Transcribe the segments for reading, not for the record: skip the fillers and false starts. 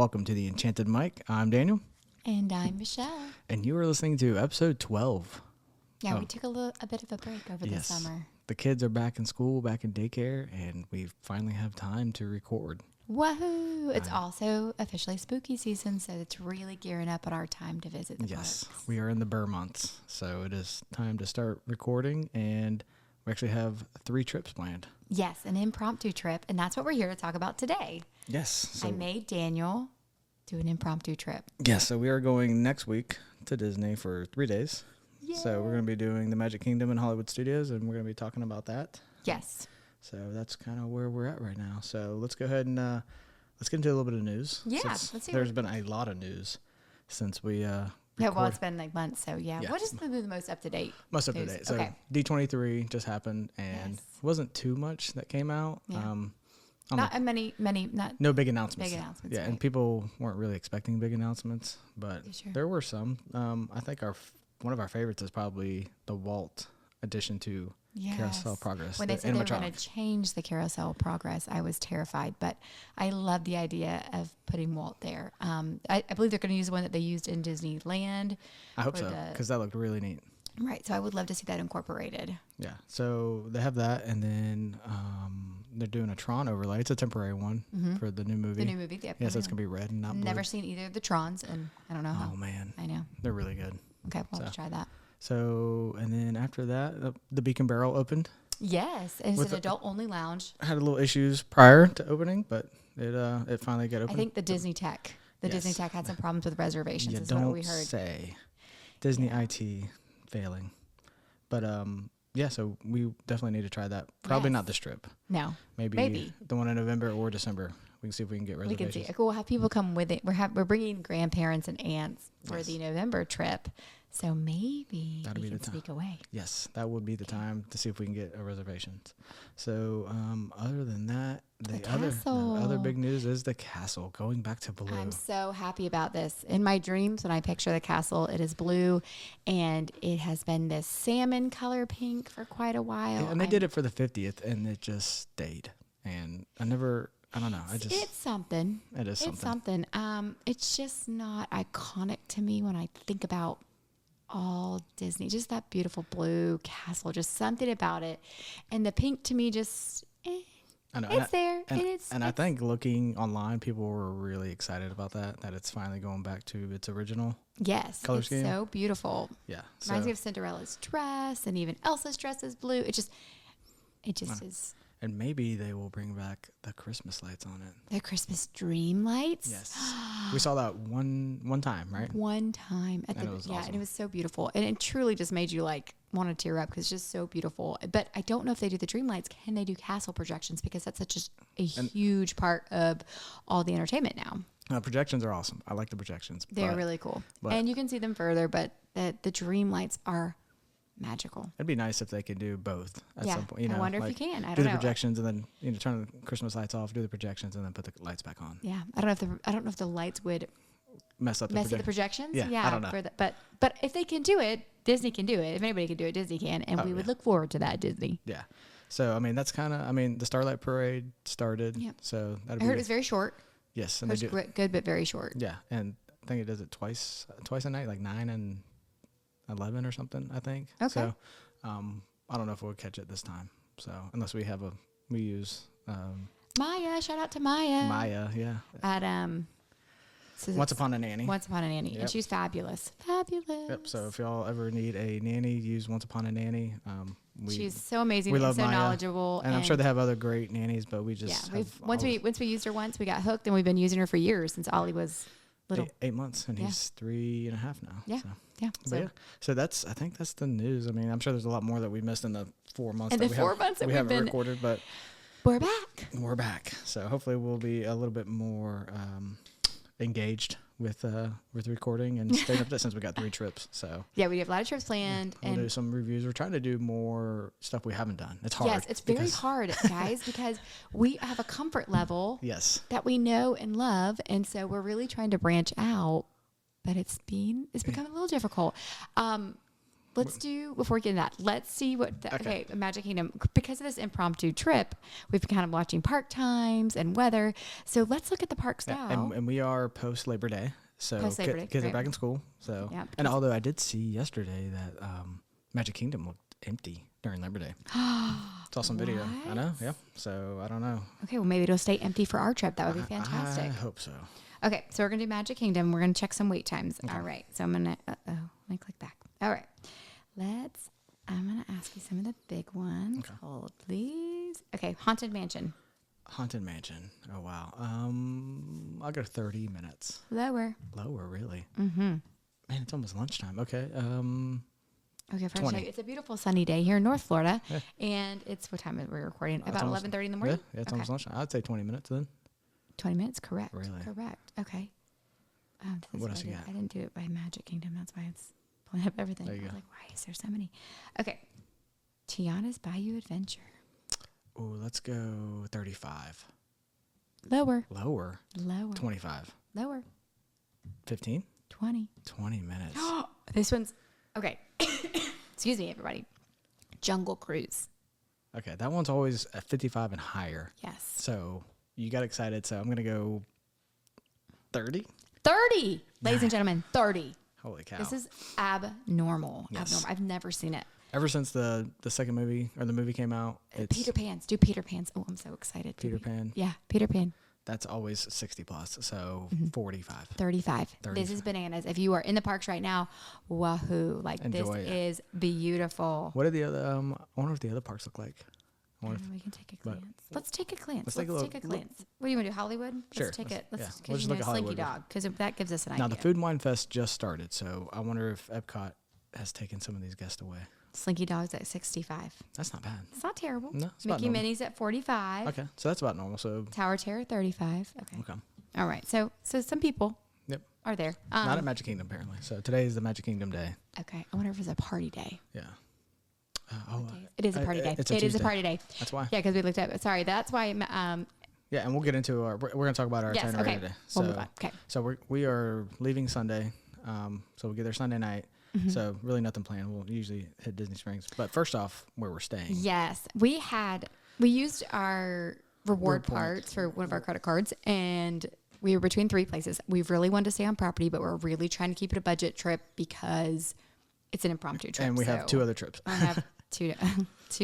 welcome to the Enchanted Mic. I'm Daniel. And I'm Michelle. And you are listening to episode 12. Yeah, we took a bit of a break over the summer. The kids are back in school, back in daycare, and we finally have time to record. Woohoo! It's also officially spooky season, so it's really gearing up on our time to visit the Yes, parks. we are in the Burr months, so it is time to start recording, and we actually have 3 trips planned. Yes, an impromptu trip, and that's what we're here to talk about today. Yes. So I made Daniel do an impromptu trip. Yes, so we are going next week to Disney for 3 days. Yay. So we're going to be doing the Magic Kingdom in Hollywood Studios, and we're going to be talking about that. Yes. So that's kind of where we're at right now. So let's go ahead and let's get into a little bit of news. Yeah, let's see. There's been a lot of news since we Yeah, well, it's been like months, so yeah. Yeah. What is the most up to date? most up to date. So Okay. D23 just happened, and Yes. wasn't too much that came out. Yeah. I'm Not many, not no big announcements. big announcements. Yeah, right. and people weren't really expecting big announcements, but Sure. there were some. I think one of our favorites is probably the Walt addition to Carousel Progress. When they said they were going animatronic. to change the Carousel Progress, I was terrified, but I love the idea of putting Walt there. I believe they're going to use the one that they used in Disneyland. I hope for so, because that looked really neat. Right, so I would love to see that incorporated. Yeah, so they have that, and then they're doing a Tron overlay. It's a temporary one for the new movie. The new movie, the Yeah, upcoming so it's one. going to be red and not blue. Never seen either of the Trons, and I don't know how. Oh, man. I know. They're really good. Okay, we'll have to try that. So, and then after that, the Beacon Barrel opened. Yes, and it's With an adult-only lounge. Had a little issues prior to opening, but it finally got open. I think the Disney Tech. Disney Tech had some problems with reservations, You is what we don't heard. say. Disney IT failing. But, yeah, so we definitely need to try that. Probably Yes. not this trip. No, Maybe the one in November or December. We can see if we can get we reservations. can see. We'll have people come with it. We're bringing grandparents and aunts for Yes. the November trip, so maybe That'll we be can the time. sneak away. Yes, that would be the time to see if we can get reservations. So, other than that, the other castle. big news is the castle going back to blue. I'm so happy about this. In my dreams, when I picture the castle, it is blue, and it has been this salmon color pink for quite a while. Yeah, and they did it for the 50th, and it just stayed. And I don't know. It's something. It is It's something. It's just not iconic to me when I think about all Disney. Just that beautiful blue castle. Just something about it, and the pink to me just. I know. It's there, and, and it's. and I think looking online, people were really excited about that it's finally going back to its original. Yes, color it's scheme. so beautiful. Yeah. Reminds me of Cinderella's dress, and even Elsa's dress is blue. It just is. And maybe they will bring back the Christmas lights on it. The Christmas dream lights. Yes. We saw that one time, right? One time at And the it was and awesome. it was so beautiful, and it truly just made you like want to tear up because it's just so beautiful. But I don't know if they do the dream lights. Can they do castle projections? Because that's such a huge part of all the entertainment now. Projections are awesome. I like the projections. They're but really cool, but- and you can see them further. But the dream lights are magical. It'd be nice if they could do both at Yeah, some point. I wonder if like, you can. I do don't the know. projections and then turn the Christmas lights off, do the projections, and then put the lights back on. Yeah, I don't know if the lights would Mess up mess the with the projections. Yeah, I don't know. But if they can do it, Disney can do it. If anybody can do it, Disney can, and we would look forward to that. Disney. Yeah. So that's kind of. The Starlight Parade started. Yep. So that'd I be heard it was very short. yes, It and they was do. good, but very short. Yeah, and I think it does it twice a night, like 9 and 11 or something. I think. Okay. So, I don't know if we'll catch it this time. So unless we use Maya, shout out to Maya. Maya, yeah. At Once Upon a Nanny. Once Upon a Nanny, Yep. and she's fabulous. Fabulous. Yep. So if y'all ever need a nanny, use Once Upon a Nanny. She's so amazing we and love so Maya, knowledgeable. and I'm sure they have other great nannies, but we Yeah, just once we used her once, we got hooked, and we've been using her for years since Ollie was little. 8 months, and Yeah. he's 3.5 now. Yeah. So. Yeah. But so I think that's the news. I'm sure there's a lot more that we missed in the 4 months. In that the we 4 have- months that we we've haven't been- recorded, but We're back. we're back. So hopefully we'll be a little bit more engaged with recording and staying up to since we got 3 trips. So Yeah, we have a lot of trips planned, we'll do and some reviews. We're trying to do more stuff we haven't done. It's hard. yes, it's very because- hard, guys, because we have a comfort level Yes. that we know and love, and so we're really trying to branch out, but it's become a little difficult. let's do, before we get into that, let's see what, okay, Magic Kingdom, because of this impromptu trip, we've been kind of watching park times and weather. So let's look at the parks now. And we are post Labor Day. So kids are back in school. So, and although I did see yesterday that Magic Kingdom looked empty during Labor Day. Saw some video. I know. Yeah. So I don't know. Okay. Well, maybe it'll stay empty for our trip. That would be fantastic. I hope so. Okay. So we're going to do Magic Kingdom. We're going to check some wait times. Okay. All right. So I'm going to, let me click back. All right. I'm going to ask you some of the big ones. Okay. Hold, please. Okay. Haunted Mansion. Haunted Mansion. Oh, wow. I'll go 30 minutes. Lower, really? Mm-hmm. Man, it's almost lunchtime. Okay. Okay, first check. It's a beautiful sunny day here in North Florida, and it's what time are we recording? About 11:30 in the morning. Yeah, it's almost lunchtime. I'd say 20 minutes then. 20 minutes, correct. Really? Correct. Okay. What else you got? I didn't do it by Magic Kingdom. That's why it's pulling up everything. There you go. Like, why is there so many? Okay. Tiana's Bayou Adventure. Oh, let's go 35. Lower. 25. Lower. 15. 20. 20 minutes. This one's okay. Excuse me, everybody. Jungle Cruise. Okay, that one's always at 55 and higher. Yes. So you got excited, so I'm going to go 30. 30! Ladies and gentlemen, 30. Holy cow. This is abnormal. Yes. I've never seen it. Ever since the second movie, or the movie came out. It's Peter Pan's. Do Peter Pan's. Oh, I'm so excited. Peter Pan. Yeah, Peter Pan. That's always 60 plus, so 45. 35. This is bananas. If you are in the parks right now, wahoo. Like, enjoy this is beautiful. What are the other, I wonder what the other parks look like. We can take a glance. Let's take a glance. Let's take a glance. What do you want to do, Hollywood? Sure. Let's take it. We'll just look at Hollywood. Slinky Dog, because that gives us an idea. Now, the Food and Wine Fest just started, so I wonder if Epcot has taken some of these guests away. Slinky Dog's at 65. That's not bad. It's not terrible. No, it's Mickey Minnie's at 45. Okay, so that's about normal. So Tower Terror 35. Okay. All right. So some people are there. Not at Magic Kingdom apparently. So today is the Magic Kingdom day. Okay. I wonder if it's a party day. Yeah. It is a party day. It is a party day. That's why. Yeah, because we looked at it. Sorry, that's why. Yeah, and we'll get into our. We're going to talk about our itinerary today. So, we'll move on. Okay. So we are leaving Sunday. So we'll get there Sunday night. Mm-hmm. So really nothing planned. We'll usually hit Disney Springs. But first off, where we're staying. Yes, we used our reward parts for one of our credit cards, and we were between 3 places. We really wanted to stay on property, but we're really trying to keep it a budget trip because it's an impromptu trip. And we have 2 other trips. I have 2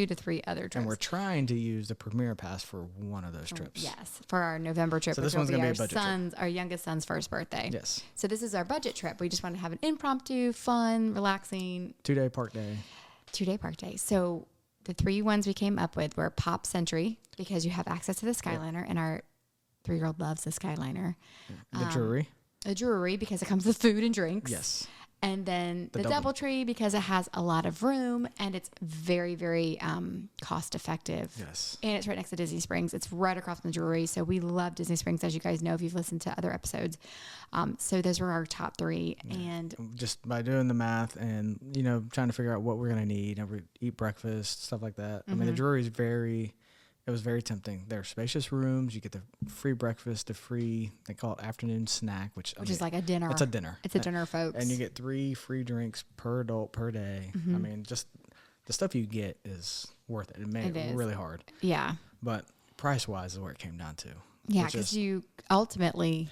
to 3 other trips. And we're trying to use the Premier Pass for one of those trips. Yes, for our November trip. So this one's going to be a budget trip. Our youngest son's first birthday. Yes. So this is our budget trip. We just want to have an impromptu, fun, relaxing 2-day park day. 2-day park day. So the 3 ones we came up with were Pop Century, because you have access to the Skyliner, and our 3-year-old loves the Skyliner. The Drury. A Drury, because it comes with food and drinks. Yes. And then the DoubleTree, because it has a lot of room and it's very, very cost effective. Yes. And it's right next to Disney Springs. It's right across from the Drury. So we love Disney Springs, as you guys know if you've listened to other episodes. So those were our top 3. Yeah. And just by doing the math and, trying to figure out what we're going to need, eat breakfast, stuff like that. Mm-hmm. I mean, the Drury is it was very tempting. There are spacious rooms. You get the free breakfast, they call it afternoon snack, which is like a dinner. It's a dinner. It's a dinner, folks. And you get 3 free drinks per adult per day. Mm-hmm. I mean, just the stuff you get is worth it. It made it really hard. Yeah. But price-wise is where it came down to. Yeah, because you ultimately...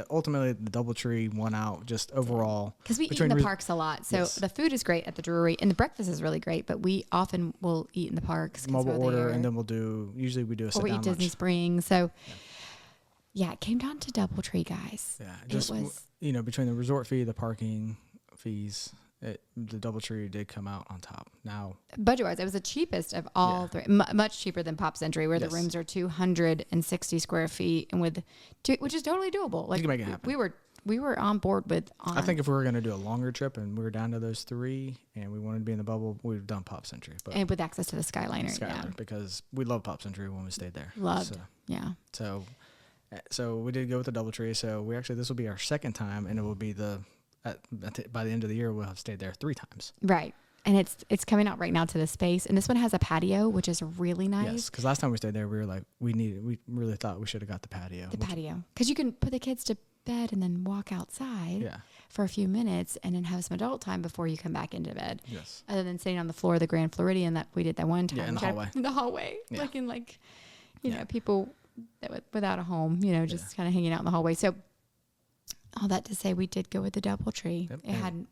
Ultimately, the DoubleTree won out just overall. Because we eat in the parks a lot. So the food is great at the Drury, and the breakfast is really great, but we often will eat in the parks. Mobile order, and then usually we do a sit-down lunch. Or we eat Disney Springs. So, it came down to DoubleTree, guys. Yeah, just, between the resort fee, the parking fees, the DoubleTree did come out on top. Now, budget-wise, it was the cheapest of all 3, much cheaper than Pop Century, where the rooms are 260 square feet, and which is totally doable. Like, you can make it happen. We were on board with. I think if we were going to do a longer trip and we were down to those 3, and we wanted to be in the bubble, we'd have done Pop Century. And with access to the Skyliner, because we loved Pop Century when we stayed there. Loved, So we did go with the DoubleTree. So this will be our second time, and it will be by the end of the year, we'll have stayed there 3 times. Right. And it's coming out right now to the space. And this one has a patio, which is really nice. Yes, because last time we stayed there, we were like, we really thought we should have got the patio. Patio. Because you can put the kids to bed and then walk outside for a few minutes and then have some adult time before you come back into bed. Yes. Other than sitting on the floor of the Grand Floridian that we did that one time. Yeah, in the hallway. In the hallway. Yeah. Like in you know, people without a home, you know, just kind of hanging out in the hallway. So all that to say, we did go with the DoubleTree. Yep.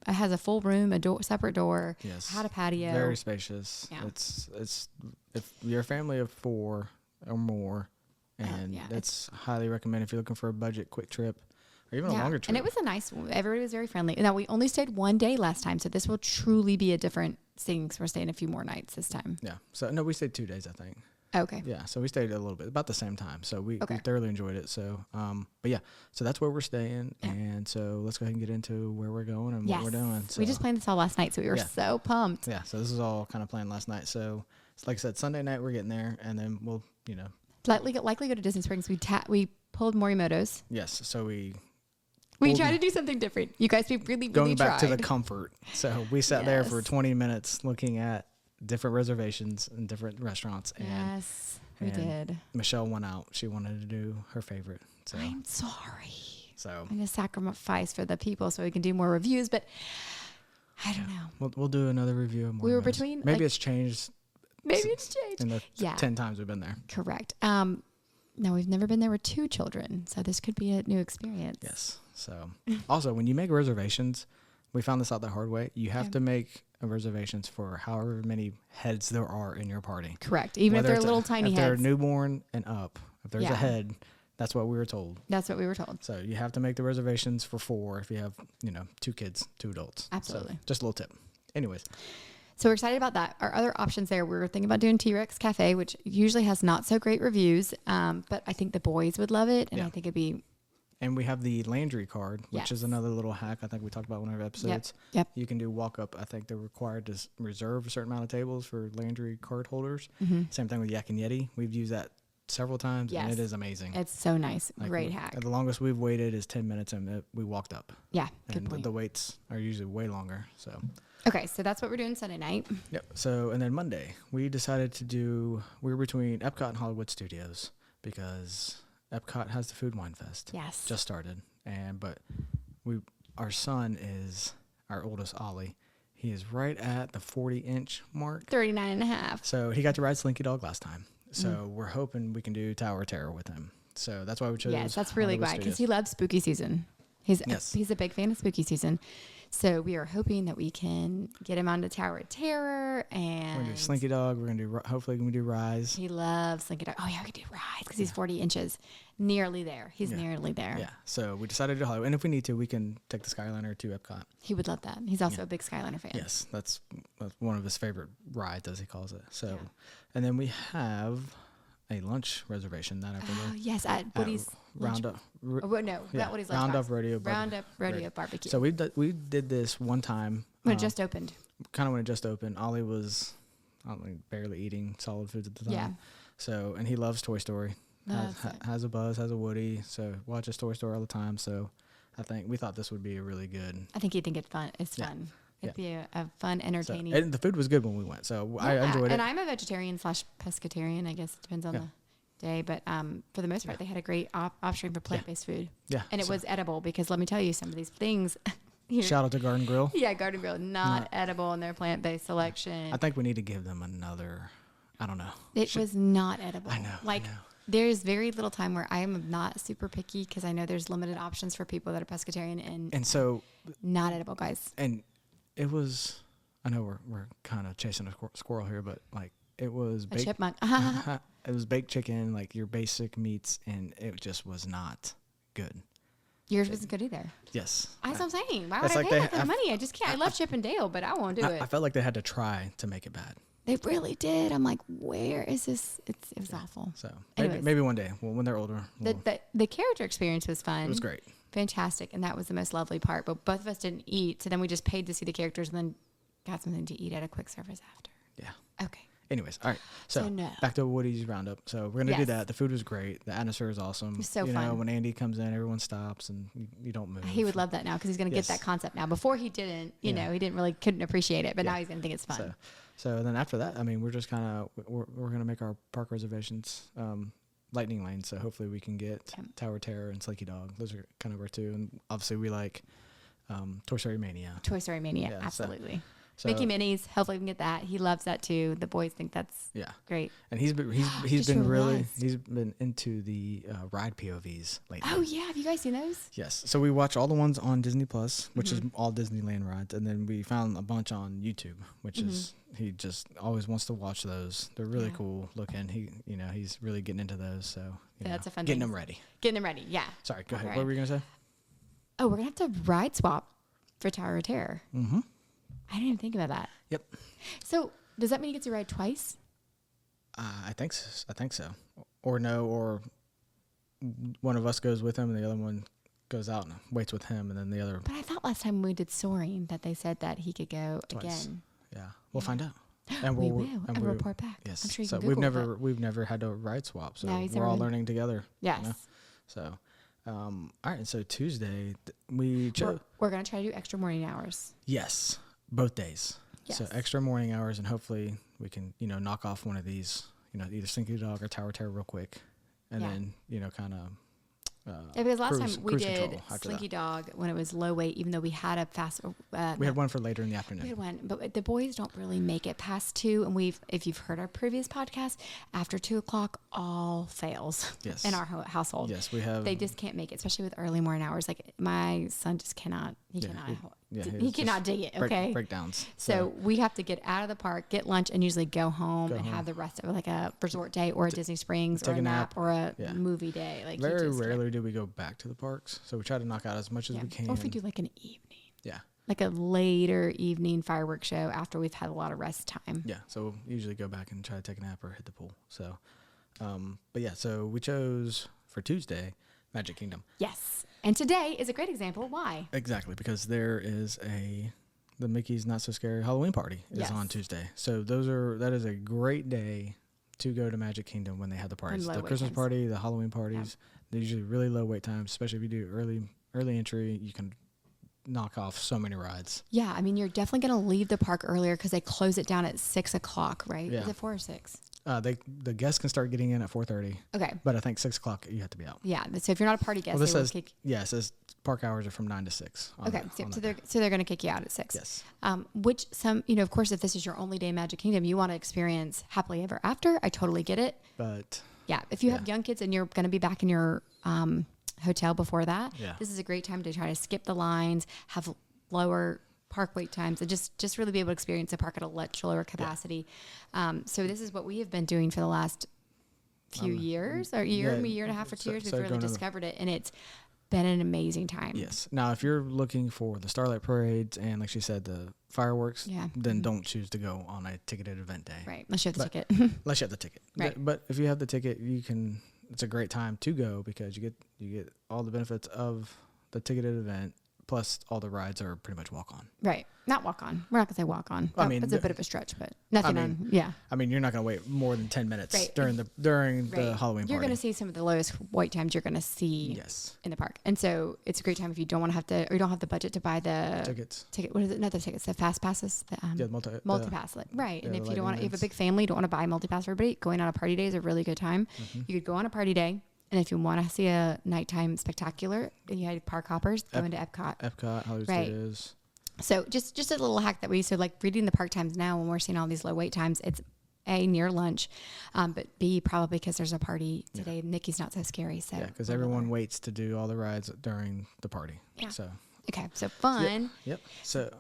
It has a full room, separate door. Yes. Had a patio. Very spacious. Yeah. It's if you're a family of 4 or more, and it's highly recommended if you're looking for a budget quick trip or even a longer trip. And it was a nice. Everybody was very friendly. Now we only stayed one day last time, so this will truly be a different thing. So we're staying a few more nights this time. Yeah. So no, we stayed 2 days, I think. Okay. Yeah, so we stayed a little bit, about the same time. So we thoroughly enjoyed it. So, but yeah, so that's where we're staying. Yeah. And so let's go ahead and get into where we're going and what we're doing. So, we just planned this all last night, so we were so pumped. Yeah, so this is all kind of planned last night. So, like I said, Sunday night we're getting there, and then we'll, likely go to Disney Springs. We pulled Morimoto's. Yes, so we tried to do something different. You guys, we really going back tried. to the comfort. So we sat there for 20 minutes looking at different reservations and different restaurants. And we did. Michelle went out. She wanted to do her favorite. So I'm sorry. So I'm going to sacrifice for the people so we can do more reviews, but I don't know. We'll do another review of more. We were between. Maybe it's changed. Maybe it's changed. In the 10 times we've been there. Correct. No, we've never been there with 2 children, so this could be a new experience. Yes. So also, when you make reservations, we found this out the hard way. You have to make reservations for however many heads there are in your party. Correct. Even if they're little tiny heads. If they're newborn and up, if there's a head, that's what we were told. That's what we were told. So you have to make the reservations for 4 if you have, 2 kids, 2 adults. Absolutely. So just a little tip. Anyways. So we're excited about that. Our other options there, we were thinking about doing T-Rex Cafe, which usually has not so great reviews, but I think the boys would love it, and I think it'd be... And we have the Landry card, which is another little hack. I think we talked about in one of our episodes. Yep. You can do walk-up. I think they're required to reserve a certain amount of tables for Landry card holders. Same thing with Yak and Yeti. We've used that several times, and it is amazing. It's so nice. Great hack. The longest we've waited is 10 minutes, and we walked up. Yeah, good point. The waits are usually way longer, so... Okay, so that's what we're doing Sunday night. Yep. So, and then Monday, we decided to do... We were between Epcot and Hollywood Studios because Epcot has the Food Wine Fest. Yes. Just started. But our son is our oldest, Ollie. He is right at the 40-inch mark. 39 and a half. So he got to ride Slinky Dog last time. So we're hoping we can do Tower of Terror with him. So that's why we chose. Yes, that's really great because he loves spooky season. He's a big fan of spooky season. So we are hoping that we can get him onto Tower of Terror, and we're gonna do Slinky Dog. We're gonna do hopefully we can do Rise. He loves Slinky Dog. Oh yeah, we can do Rise because he's 40 inches, nearly there. He's nearly there. Yeah. So we decided to do Hollywood, and if we need to, we can take the Skyliner to Epcot. He would love that. He's also a big Skyliner fan. Yes, that's one of his favorite rides, as he calls it. So, and then we have a lunch reservation that afternoon. Oh yes, at Woody's Roundup. Not Woody's lunch Roundup box. Rodeo. Roundup Rodeo Barbecue. So we did this one time when it just opened. Kind of when it just opened. Ollie was barely eating solid foods at the time. Yeah. So and he loves Toy Story. Has a Buzz, has a Woody. So watches Toy Story all the time. So I think we thought this would be a really good. I think he'd think it's fun. It's fun. It'd be a fun, entertaining. And the food was good when we went, so I enjoyed it. And I'm a vegetarian / pescatarian. I guess it depends on the day, but for the most part, they had a great option for plant-based food. Yeah, and it was edible because let me tell you, some of these things. Shout out to Garden Grill. Yeah, Garden Grill, not edible in their plant-based selection. I think we need to give them another. I don't know. It was not edible. I know. Like. There's very little time where I am not super picky because I know there's limited options for people that are pescatarian and so not edible, guys. And it was, I know we're kind of chasing a squirrel here, but like it was a chipmunk. It was baked chicken, like your basic meats, and it just was not good. Yours wasn't good either. Yes. That's what I'm saying. Why would I pay that kind of money? I just can't. I love Chip and Dale, but I won't do it. I felt like they had to try to make it bad. They really did. I'm like, where is this? It was awful. So maybe one day, when they're older. The character experience was fun. It was great. Fantastic. And that was the most lovely part. But both of us didn't eat. So then we just paid to see the characters and then got something to eat at a quick service after. Yeah. Okay. Anyways, all right. So back to Woody's Roundup. So we're going to do that. The food was great. The atmosphere is awesome. It was so fun. When Andy comes in, everyone stops and you don't move. He would love that now because he's going to get that concept now. Before he didn't, he couldn't appreciate it. But now he's going to think it's fun. So then after that, I mean, we're just kind of, we're going to make our park reservations lightning lane. So hopefully we can get Tower Terror and Slinky Dog. Those are kind of our two. And obviously we like Toy Story Mania. Toy Story Mania, Yeah, absolutely. So, Mickey Minis, hopefully we can get that. He loves that too. The boys think that's great. And he's been he's been into the ride POVs lately. Oh yeah, have you guys seen those? Yes. So we watch all the ones on Disney Plus, which is all Disneyland rides, and then we found a bunch on YouTube, which is he just always wants to watch those. They're really cool looking. He's really getting into those. So that's a fun getting thing. them ready. Getting them ready. Yeah. Sorry. Go ahead. Right. What were you gonna say? Oh, we're gonna have to ride swap for Tower of Terror. Mm-hmm. I didn't even think about that. Yep. So does that mean he gets to ride twice? I think so. Or no, or one of us goes with him and the other one goes out and waits with him, and then the other. But I thought last time we did Soaring that they said that he could go twice. We'll Yeah, we'll find out. And we will, and we'll report back. Yes. I'm sure you so can Google we've never had to ride swap, so No, we're all learning together. Yes. So, all right. So Tuesday we chose. We're gonna try to do extra morning hours. Yes, both days. Yes. So extra morning hours, and hopefully we can knock off one of these, either Slinky Dog or Tower Terror real quick, and then kind of. Because last time we did Slinky Slinky Dog when it was low weight, even though we had a fast. We had one for later in the afternoon. We had one, but the boys don't really make it past 2. And if you've heard our previous podcast, after 2:00, all fails in our household. Yes, we have. They just can't make it, especially with early morning hours. Like my son just cannot. He cannot dig it. Okay. Breakdowns. So we have to get out of the park, get lunch, and usually go home and have the rest of it, like a resort day or a Disney Springs or a nap or a movie day. Like very rarely do we go back to the parks, so we try to knock out as much as we can. Or if we do like an evening. Yeah. Like a later evening fireworks show after we've had a lot of rest time. Yeah. So we'll usually go back and try to take a nap or hit the pool. So, but yeah, so we chose for Tuesday Magic Kingdom. Yes. And today is a great example. Why? Exactly, because there is the Mickey's Not So Scary Halloween party is on Tuesday. So that is a great day to go to Magic Kingdom when they have the parties. The Christmas party, the Halloween parties, they're usually really low wait times, especially if you do early entry, you can knock off so many rides. Yeah, I mean, you're definitely going to leave the park earlier because they close it down at 6:00, right? Yeah. Is it 4 or 6? The guests can start getting in at 4:30. Okay. But I think 6:00 you have to be out. Yeah. So if you're not a party guest, Well, it says park hours are from 9 to 6. Okay. So they're going to kick you out at 6. Yes. Which of course, if this is your only day in Magic Kingdom, you want to experience happily ever after. I totally get it. But yeah, if you have young kids and you're going to be back in your hotel before that, this is a great time to try to skip the lines, have lower park wait times, and just really be able to experience the park at a much lower capacity. So this is what we have been doing for the last few years, or year and a half or 2 years. We've really discovered it, and it's been an amazing time. Yes. Now, if you're looking for the Starlight Parades and, like she said, the fireworks, then don't choose to go on a ticketed event day. Right. Unless you have the ticket. Unless you have the ticket. Right. But if you have the ticket, it's a great time to go because you get all the benefits of the ticketed event. Plus, all the rides are pretty much walk on. Right. Not walk on. We're not going to say walk on. I mean, it's a bit of a stretch, but nothing on. Yeah. I mean, you're not going to wait more than 10 minutes during the Halloween party. You're going to see some of the lowest wait times you're going to see in the park. And so it's a great time if you don't want to have to, or you don't have the budget to buy the tickets. What is it? Not the tickets, the fast passes. The multi-pass. Right. And if you don't want to, you have a big family, you don't want to buy a multi-pass for everybody, going on a party day is a really good time. Mm-hmm. You could go on a party day. And if you want to see a nighttime spectacular, you had park hoppers, go into Epcot, Hollywood Studios. So just a little hack that we like reading the park times now when we're seeing all these low wait times. It's A, near lunch, but B, probably because there's a party today. Mickey's Not So Scary. So because everyone waits to do all the rides during the party. Yeah. So okay, so fun. Yep. So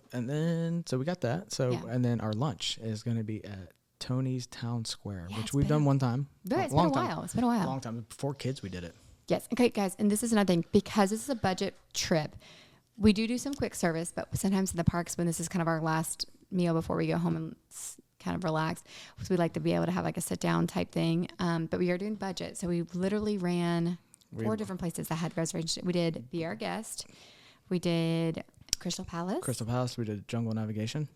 we got that. So and then our lunch is going to be at Tony's Town Square, which we've done one time. Yeah, it's been a while. It's been a while. Long time. Before kids, we did it. Yes. Okay, guys. And this is another thing. Because this is a budget trip, we do some quick service, but sometimes in the parks, when this is kind of our last meal before we go home and kind of relax, because we like to be able to have like a sit-down type thing. But we are doing budget. So we literally ran 4 different places that had reservations. We did Be Our Guest. We did Crystal Palace. We did Jungle Navigation.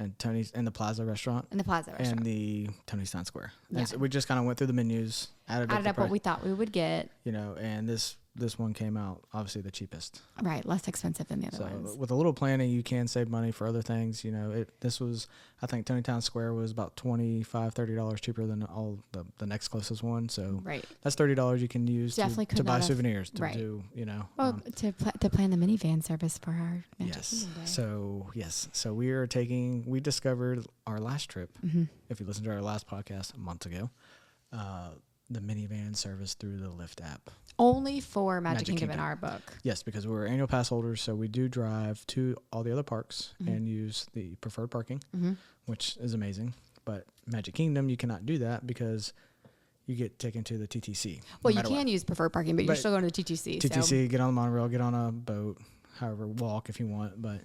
And Tony's in the Plaza restaurant. And the Tony's Town Square. Yeah. And so we just kind of went through the menus, added up what we thought we would get. And this this one came out obviously the cheapest. Right, less expensive than the other So ones. with a little planning, you can save money for other things. You know, this was, I think Tony Town Square was about $25-$30 cheaper than all the next closest one. So Right. that's $30 you can use Definitely to could buy not have- souvenirs to right. do, you know. Well, to plan the minivan service for our Magic Yes. Kingdom Day. So we discovered our last trip. Mm-hmm. If you listened to our last podcast months ago, the minivan service through the Lyft app. Only for Magic Kingdom in our book. Yes, because we're annual pass holders, so we do drive to all the other parks and use the preferred parking, which is amazing. But Magic Kingdom, you cannot do that because you get taken to the TTC. Well, you can use preferred parking, but you're still going to TTC. TTC, get on the monorail, get on a boat, however, walk if you want. But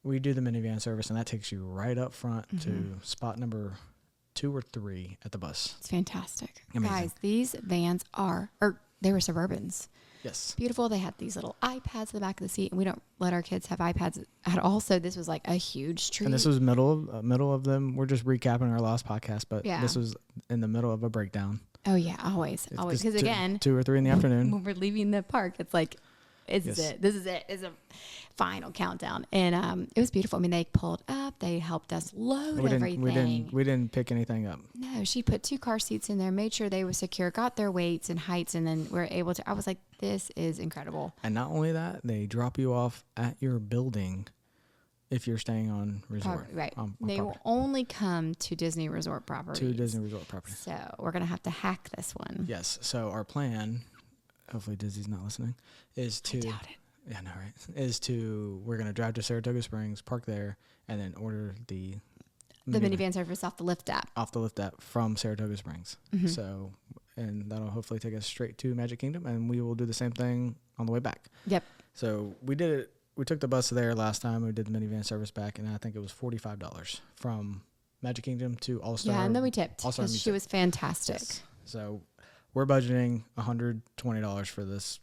we do the minivan service, and that takes you right up front to spot number 2 or 3 at the bus. It's fantastic. Amazing. Guys, these vans they were Suburbans. Yes. Beautiful. They had these little iPads in the back of the seat, and we don't let our kids have iPads at all. So this was like a huge treat. And this was middle of them. We're just recapping our last podcast, but this was in the middle of a breakdown. Oh yeah, always. Because again, 2 or 3 in the afternoon. when we're leaving the park, it's like, This is it. It's a final countdown. And it was beautiful. I mean, they pulled up. They helped us load everything. We didn't pick anything up. No, she put 2 car seats in there, made sure they were secure, got their weights and heights, and then we're able to. I was like, this is incredible. And not only that, they drop you off at your building if you're staying on resort. Right. On they property. will only come to Disney Resort properties. To Disney Resort property. So we're going to have to hack this one. Yes. So our plan, hopefully Disney's not listening, is to. I doubt it. Yeah, no, right. We're going to drive to Saratoga Springs, park there, and then order the minivan service off the Lyft app. Off the Lyft app from Saratoga Springs. So, and that'll hopefully take us straight to Magic Kingdom, and we will do the same thing on the way back. Yep. So we did it. We took the bus there last time. We did the minivan service back, and I think it was $45 from Magic Kingdom to All-Star. Yeah, and then we tipped because she was fantastic. Yes. So we're budgeting $120 for this.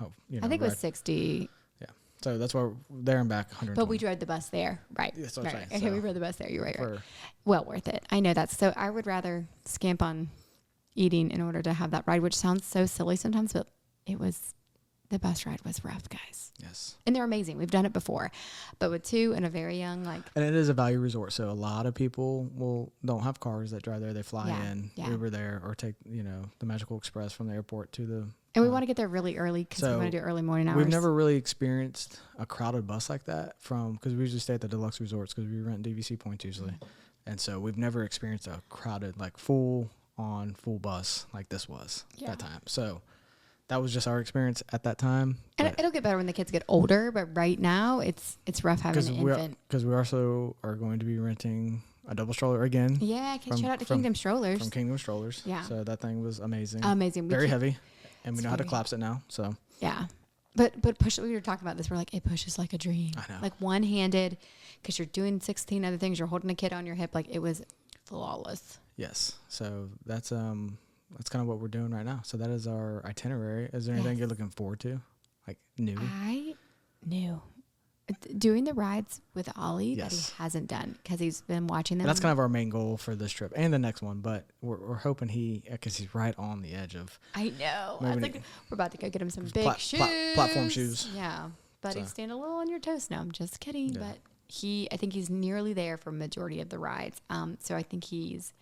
I think it was 60. Yeah. So that's why there and back, $120. But we drove the bus there. Right. That's what I'm saying. Okay, So we rode the bus there. You're right. Well worth it. I know that. So I would rather scamp on eating in order to have that ride, which sounds so silly sometimes, but the bus ride was rough, guys. Yes. And they're amazing. We've done it before. But with 2 and a very young, And it is a value resort, so a lot of people don't have cars that drive there. They fly in, Uber there, or take, the Magical Express from the airport to the... And we want to get there really early because we want to do early morning hours. We've never really experienced a crowded bus like that because we usually stay at the deluxe resorts because we rent DVC points usually. And so we've never experienced a crowded, like full bus like this was that time. So that was just our experience at that time. And it'll get better when the kids get older, but right now it's rough having an infant. Because we also are going to be renting a double stroller again. Yeah, shout out to Kingdom Strollers. From Kingdom Strollers. Yeah. So that thing was amazing. Amazing. Very heavy. And we know how to collapse it now. So yeah. But we were talking about this. We're like, it pushes like a dream. I know. Like one-handed, because you're doing 16 other things. You're holding a kid on your hip. Like it was flawless. Yes. So that's kind of what we're doing right now. So that is our itinerary. Is there anything you're looking forward to? Like new? I knew. Doing the rides with Ollie that he hasn't done because he's been watching them. And that's kind of our main goal for this trip and the next one. But we're hoping because he's right on the edge of. I know. I was like, we're about to go get him some big shoes. Platform shoes. Yeah. But he's standing a little on your toes now. I'm just kidding. Yeah. But I think he's nearly there for majority of the rides. So I think he's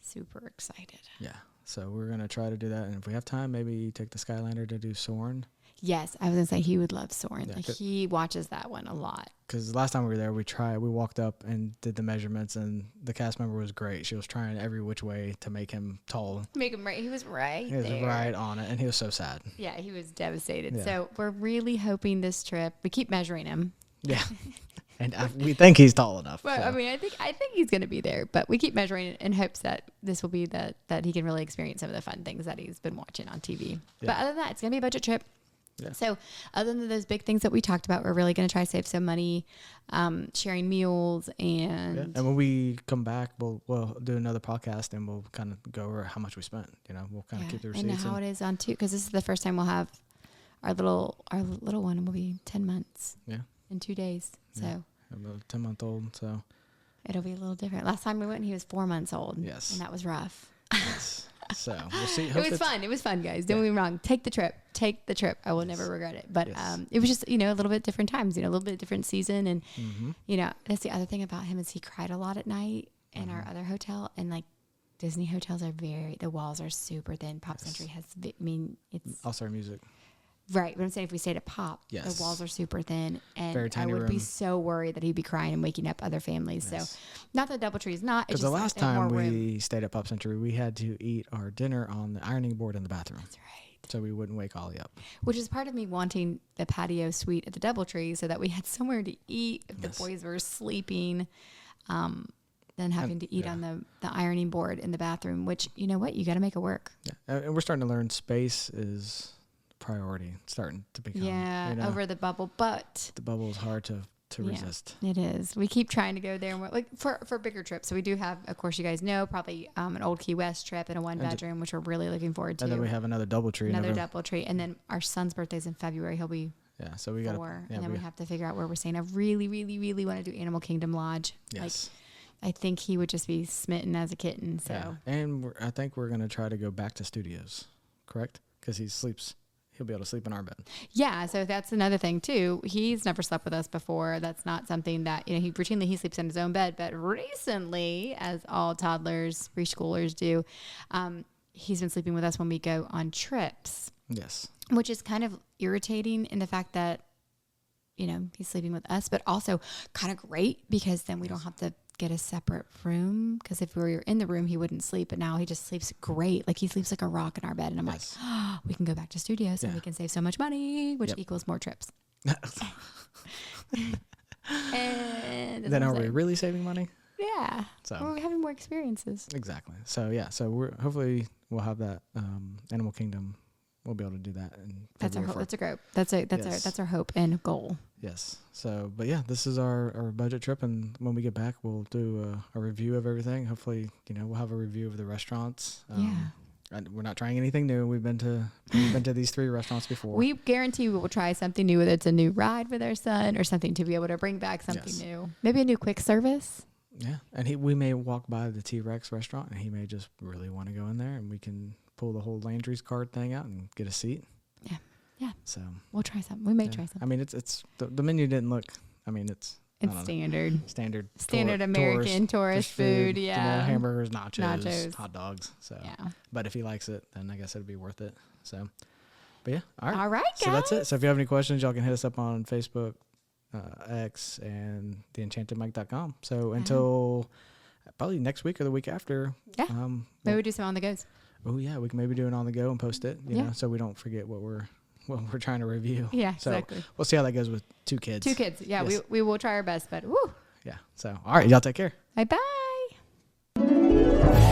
super excited. Yeah. So we're going to try to do that. And if we have time, maybe take the Skylander to do Soarin'. Yes, I was going to say he would love Soarin'. Yeah, like he watches that one a lot. Because last time we were there, we walked up and did the measurements, and the cast member was great. She was trying every which way to make him tall. Make him right. He was right there. He was right on it, and he was so sad. Yeah, he was devastated. Yeah. So we're really hoping this trip, we keep measuring him. Yeah. And we think he's tall enough. Well, so. I mean, I think he's going to be there, but we keep measuring it in hopes that this will be that he can really experience some of the fun things that he's been watching on TV. Yeah. But other than that, it's going to be a budget trip. Yeah. So other than those big things that we talked about, we're really going to try to save some money, sharing meals and... Yeah. And when we come back, we'll do another podcast and we'll kind of go over how much we spent. We'll kind of keep the receipts. And how it is on two, because this is the first time we'll have our little one will be 10 months. Yeah. In 2 days. So... Yeah. A 10-month-old, so... It'll be a little different. Last time we went, he was 4 months old. Yes. And that was rough. Yes. So we'll see. It was fun. It was fun, guys. Don't get me wrong. Take the trip. Take the trip. I will never regret it. But it was just, a little bit different times, a little bit different season. And, that's the other thing about him is he cried a lot at night in our other hotel. And like Disney hotels are the walls are super thin. Pop Century has, it's All-Star Music. Right. But I'm saying if we stayed at Pop, the walls are super thin. And very tiny I would room. be so worried that he'd be crying and waking up other families. Yes. So not that DoubleTree is not. Because the last time we stayed at Pop Century, we had to eat our dinner on the ironing board in the bathroom. That's right. So we wouldn't wake Ollie up. Which is part of me wanting the patio suite at the DoubleTree so that we had somewhere to eat if the boys were sleeping. Than having to eat on the ironing board in the bathroom, which, you know what? You got to make it work. Yeah. And we're starting to learn space is priority. It's starting to become. Yeah, over the bubble. But the bubble is hard to resist. It is. We keep trying to go there. And we're, like for bigger trips. So we do have, of course, you guys know, probably an old Key West trip and a 1-bedroom, which we're really looking forward to. And then we have another DoubleTree. DoubleTree. And then our son's birthday's in February. He'll be 4. And then we have to figure out where we're staying. I really, really, really want to do Animal Kingdom Lodge. Yes. I think he would just be smitten as a kitten. So, and I think we're going to try to go back to studios, correct? Because he'll be able to sleep in our bed. Yeah. So that's another thing too. He's never slept with us before. That's not something that, he routinely sleeps in his own bed. But recently, as all toddlers, preschoolers do, he's been sleeping with us when we go on trips. Yes. Which is kind of irritating in the fact that, he's sleeping with us, but also kind of great because then we don't have to get a separate room, because if we were in the room he wouldn't sleep, but now he just sleeps great. Like he sleeps like a rock in our bed, and I'm like, we can go back to studios and we can save so much money, which equals more trips. And then are we really saving money? Yeah. So we're having more experiences. Exactly. So so hopefully we'll have that Animal Kingdom. We'll be able to do that. That's our hope. That's our hope and goal. Yes. So, but this is our budget trip, and when we get back, we'll do a review of everything. Hopefully, we'll have a review of the restaurants. And we're not trying anything new. We've been to these 3 restaurants before. We guarantee we will try something new, whether it's a new ride with our son or something to be able to bring back something new. Maybe a new quick service. Yeah, and we may walk by the T-Rex restaurant, and he may just really want to go in there, and we can pull the whole Landry's card thing out and get a seat. Yeah. So we'll try something. We may try something. I mean, it's the menu didn't look. I mean, it's standard American tourist food. Yeah, hamburgers, nachos, hot dogs. So, but if he likes it, then I guess it'd be worth it. So, but all right, guys. So that's it. So if you have any questions, y'all can hit us up on Facebook, X, and theenchantedmic.com. So until probably next week or the week after. Yeah. Maybe we do some on the goes. Oh yeah, we can maybe do it on the go and post it. You know, so we don't forget what we're trying to review. Yeah, so exactly. We'll see how that goes with 2 kids. 2 kids. Yeah, yes. we will try our best, but woo. Yeah. So all right, y'all take care. Bye bye.